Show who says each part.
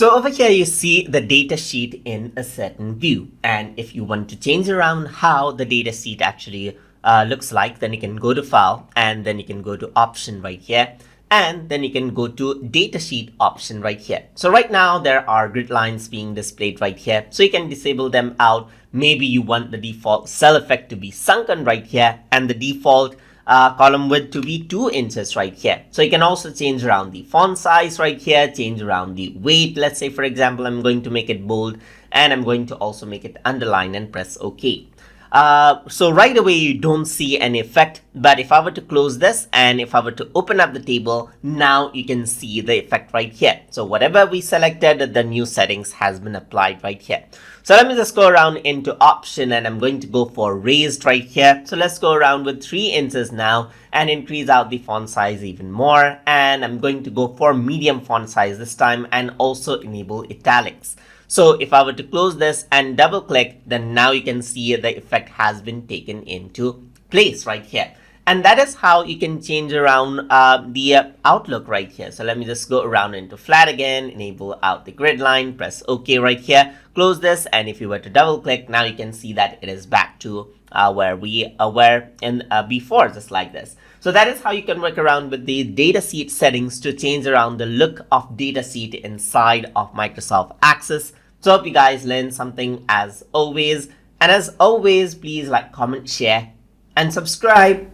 Speaker 1: So over here you see the data sheet in a certain view, and if you want to change around how the data sheet actually looks like, then you can go to file and then you can go to option right here, and then you can go to datasheet option right here. So right now there are grid lines being displayed right here, so you can disable them out. Maybe you want the default cell effect to be sunken right here and the default column width to be 2 inches right here. So you can also change around the font size right here, change around the weight. Let's say, for example, I'm going to make it bold and I'm going to also make it underline and press OK. So right away you don't see any effect, but if I were to close this and if I were to open up the table, now you can see the effect right here. So whatever we selected, the new settings has been applied right here. So let me just go around into option and I'm going to go for raised right here. So let's go around with 3 inches now and increase out the font size even more, and I'm going to go for medium font size this time and also enable italics. So if I were to close this and double click, then now you can see the effect has been taken into place right here. And that is how you can change around the outlook right here. So let me just go around into flat again, enable out the grid line, press OK right here, close this, and if you were to double click, now you can see that it is back to where we were in before, just like this. So that is how you can work around with the datasheet settings to change around the look of datasheet inside of Microsoft Access. So hope you guys learned something as always. And as always, please like, comment, share, and subscribe.